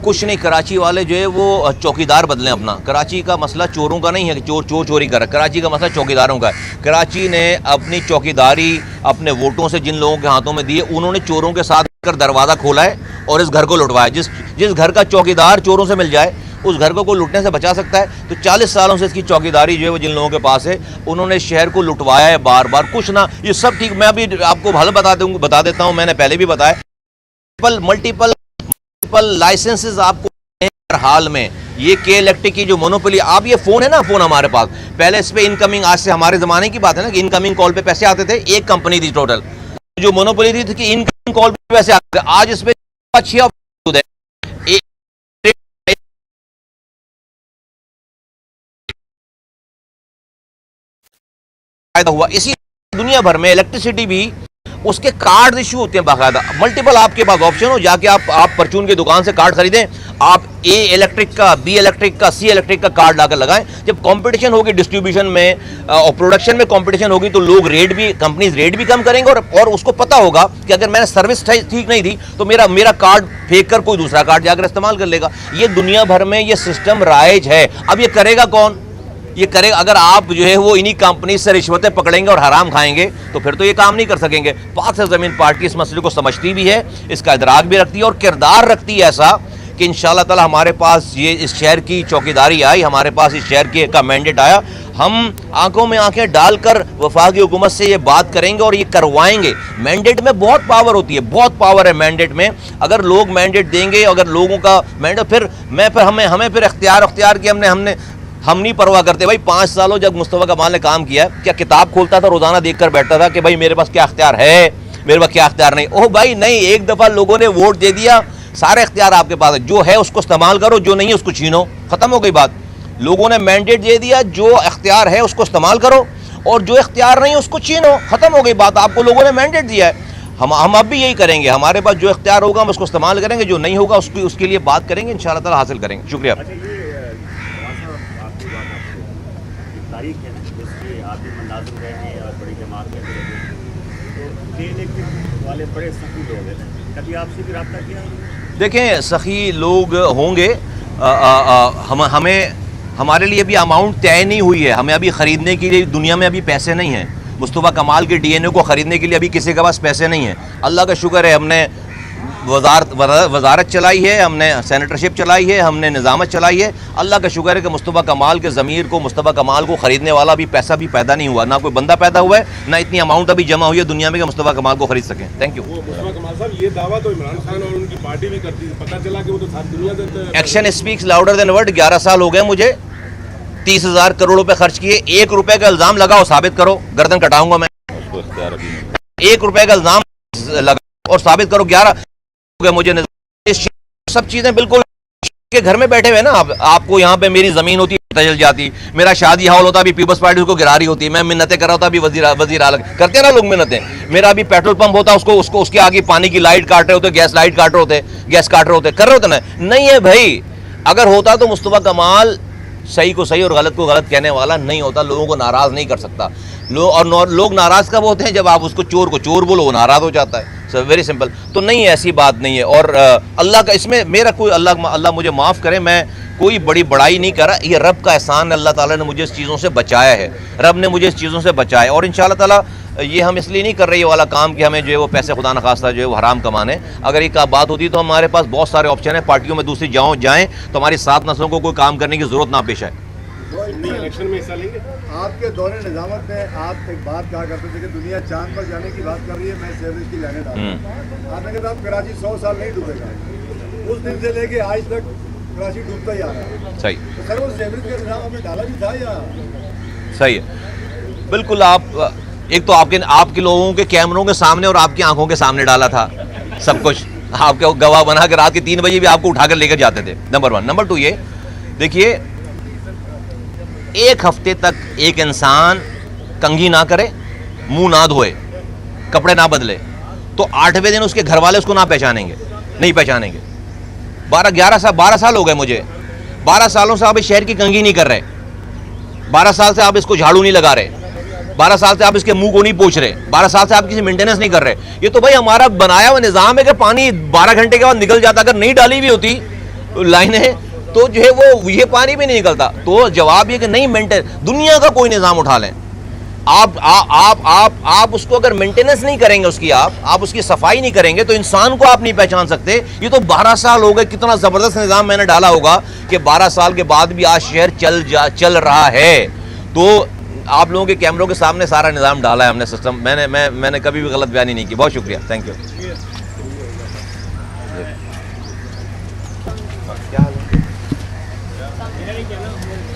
कुछ नहीं, कराची वाले जो है वो चौकीदार बदलें अपना। कराची का मसला चोरों का नहीं है कि चोर चोरी कर रहा है, कराची का मसला चौकीदारों का है। कराची ने अपनी चौकीदारी अपने वोटों से जिन लोगों के हाथों में दी है, उन्होंने चोरों के साथ कर दरवाज़ा खोला है और इस घर को लुटवाया। जिस घर का चौकीदार चोरों से मिल जाए उस घर को कोई लुटने से बचा सकता है। तो 40 सालों से इसकी चौकीदारी जो है वो जिन लोगों के पास है, उन्होंने शहर को लुटवाया है बार बार। कुछ ना, ये सब ठीक, मैं अभी आपको हल बता देता हूँ, मैंने पहले भी बताया। मल्टीपल लाइसेंसेस आपको हर हाल में। ये के इलेक्ट्रिक की जो मोनोपोली, आप ये फ़ोन है ना, फ़ोन हमारे पास, पहले इस पर इनकमिंग, आज से हमारे ज़माने की बात है ना कि इनकमिंग कॉल पे पैसे आते थे, एक कंपनी थी टोटल जो मोनोपोली थी कि इनकमिंग कॉल पे पैसे आते थे। आज इस पर 6 है। हुआ इसी दुनिया भर में इलेक्ट्रिसिटी भी उसके कार्ड इशू होते हैं बाकायदा। मल्टीपल आपके पास ऑप्शन हो, जाके आप परचून की दुकान से कार्ड खरीदें, आप ए इलेक्ट्रिक का, बी इलेक्ट्रिक का, सी इलेक्ट्रिक का कार्ड लाकर लगाएं। जब कंपटीशन होगी डिस्ट्रीब्यूशन में और प्रोडक्शन में कंपटीशन होगी तो लोग रेट भी, कंपनीज रेट भी कम करेंगे और उसको पता होगा कि अगर मैंने सर्विस ठीक नहीं थी तो मेरा कार्ड फेंक कर कोई दूसरा कार्ड जाकर इस्तेमाल कर लेगा। ये दुनिया भर में ये सिस्टम राइज है। अब ये करेगा कौन? ये करेगा अगर आप जो है वो इन्हीं कंपनी से रिश्वतें पकड़ेंगे और हराम खाएंगे तो फिर तो ये काम नहीं कर सकेंगे। पाक से ज़मीन पार्टी इस मसले को समझती भी है, इसका इदराक भी रखती है और किरदार रखती है ऐसा कि इंशाअल्लाह ताला हमारे पास ये इस शहर की चौकीदारी आई, हमारे पास इस शहर का मैंडेट आया। हम आंखों में आंखें डालकर वफाकी हुकूमत से ये बात करेंगे और ये करवाएंगे। मैंडेट में बहुत पावर होती है, बहुत पावर है मैंडेट में। अगर लोग मैंडेट देंगे, अगर लोगों का मैंडेट, फिर हमें फिर इख्तियार कि हम नहीं परवाह करते। भाई 5 सालों जब मुस्तफ़ा कमाल ने काम किया, क्या किताब खोलता था, रोज़ाना देखकर बैठता था कि भाई मेरे पास क्या इख्तियार है, मेरे पास क्या इख्तियार नहीं? ओह भाई नहीं, एक दफ़ा लोगों ने वोट दे दिया, सारे इख्तियार आपके पास है। जो है उसको इस्तेमाल करो, जो नहीं है उसको छीनो, ख़त्म हो गई बात। लोगों ने मैंडेट दे दिया, जो इख्तियार है उसको इस्तेमाल करो और जो इख्तियार नहीं है उसको छीनो, ख़त्म हो गई बात। आपको लोगों ने मैंडेट दिया है, हम अब भी यही करेंगे। हमारे पास जो इख्तियार होगा हम उसको इस्तेमाल करेंगे, जो नहीं होगा उसके लिए बात करेंगे, इंशाअल्लाह ताला हासिल करेंगे। शुक्रिया। तारीख है जिसकी आप भी मुनाज़िम रहे हैं और बड़ी जमात में तो के इलेक्ट्रिक वाले बड़े सखी लोग हैं, कभी आपसे भी रब्ता किया? देखें, सखी लोग होंगे, हमारे लिए अभी अमाउंट तय नहीं हुई है। हमें अभी ख़रीदने के लिए दुनिया में अभी पैसे नहीं हैं। मुस्तफ़ा कमाल के डीएनए को ख़रीदने के लिए अभी किसी के पास पैसे नहीं हैं। अल्लाह का शुक्र है, हमने वजारत चलाई है, हमने सेनेटरशिप चलाई है, हमने निज़ामत चलाई है। अल्लाह का शुक्र है कि मुस्तफ़ा कमाल के ज़मीर को, मुस्तफ़ा कमाल को ख़रीदने वाला भी पैसा भी पैदा नहीं हुआ, ना कोई बंदा पैदा हुआ है, ना इतनी अमाउंट अभी जमा हुई है दुनिया में कि मुस्तफ़ा कमाल को ख़रीद सकें। Thank you. मुस्तफ़ा कमाल साहब, ये दावा तो इमरान खान और उनकी पार्टी भी करती है, पता चला कि वो तो सारी दुनिया से action speaks louder than word. 11 साल हो गए मुझे, 30,000 करोड़ रुपए खर्च किए, 1 रुपए का इल्ज़ाम लगाओ, साबित करो, गर्दन कटाऊंगा मैं। 1 रुपए का इल्ज़ाम लगाओ और साबित करो। 11 हो गए मुझे। सब चीजें बिल्कुल के घर में बैठे हुए ना आपको यहाँ पे मेरी जमीन होती चल जाती, मेरा शादी हॉल होता भी पीपल्स पार्टी उसको गिरा रही होती, मैं मिन्नतें कर रहा होता भी वजीर आला करते ना लोग मिन्नतें। मेरा भी पेट्रोल पंप होता, उसको उसके आगे पानी की लाइट काट रहे होते, गैस लाइट काट रहे होते, गैस काट रहे होते, कर रहे होते ना। नहीं है भाई, अगर होता तो मुस्तफ़ा कमाल सही को सही और गलत को गलत कहने वाला नहीं होता, लोगों को नाराज़ नहीं कर सकता। लोग नाराज़ कब होते हैं? जब आप उसको चोर को चोर बोलो, वो नाराज़ हो जाता है। So very simple. तो नहीं, ऐसी बात नहीं है। और अल्लाह का इसमें मेरा कोई, अल्लाह मुझे माफ़ करे, मैं कोई बड़ी बड़ाई नहीं कर रहा। ये रब का एहसान, अल्लाह ताला ने मुझे इस चीज़ों से बचाया है, रब ने मुझे इस चीज़ों से बचाया। और इंशाअल्लाह ताला ये हम इसलिए नहीं कर रहे ये वाला काम कि हमें जो है वो पैसे खुदा न खास्ता जो है वो हराम कमाने। अगर ये बात होती तो हमारे पास बहुत सारे ऑप्शन है, पार्टियों में दूसरी जाएँ तो हमारी 7 नस्लों को कोई काम करने की ज़रूरत ना पेश आए। इलेक्शन में हिस्सा लेंगे? आपके दौरे निजामत में आप एक बात कहा करते थे कि दुनिया चांद पर जाने की बात कर रही है, मैं सेवरेज की लाने डाल रहा हूं। आपने कहा था कराची 100 साल नहीं डूबेगा, उस दिन से लेके आज तक कराची डूबता ही आ रहा है। सही। तो सर वो सेवरेज का निजाम आपने डाला भी था या? सही है, बिल्कुल। आप एक तो आपके लोगों के कैमरों के सामने और आपकी आंखों के सामने डाला था सब कुछ, आपके गवाह बना के रात के 3 बजे भी आपको उठाकर लेकर जाते थे, नंबर 1। नंबर 2 ये देखिए, 1 हफ्ते तक एक इंसान कंघी ना करे, मुंह ना धोए, कपड़े ना बदले, तो 8वें दिन उसके घर वाले उसको ना पहचानेंगे, नहीं पहचानेंगे। 12 साल हो गए मुझे, 12 सालों से आप इस शहर की कंघी नहीं कर रहे, 12 साल से आप इसको झाड़ू नहीं लगा रहे, 12 साल से आप इसके मुंह को नहीं पोंछ रहे, 12 साल से आप किसी मेंटेनेंस नहीं कर रहे। ये तो भाई हमारा बनाया हुआ निजाम है कि पानी 12 घंटे के बाद निकल जाता। अगर नहीं डाली हुई होती लाइनें तो जो है वो ये पानी भी नहीं निकलता। तो जवाब ये कि नहीं मेंटेन, दुनिया का कोई निजाम उठा लें आप उसको अगर मेंटेनेंस नहीं करेंगे उसकी, आप उसकी सफाई नहीं करेंगे तो इंसान को आप नहीं पहचान सकते। ये तो 12 साल हो गए, कितना जबरदस्त निजाम मैंने डाला होगा कि 12 साल के बाद भी आज शहर चल रहा है। तो आप लोगों के कैमरों के सामने सारा निजाम डाला है हमने, सिस्टम। मैंने कभी भी गलत बयानी नहीं की। बहुत शुक्रिया, थैंक यू। क्या हाल है?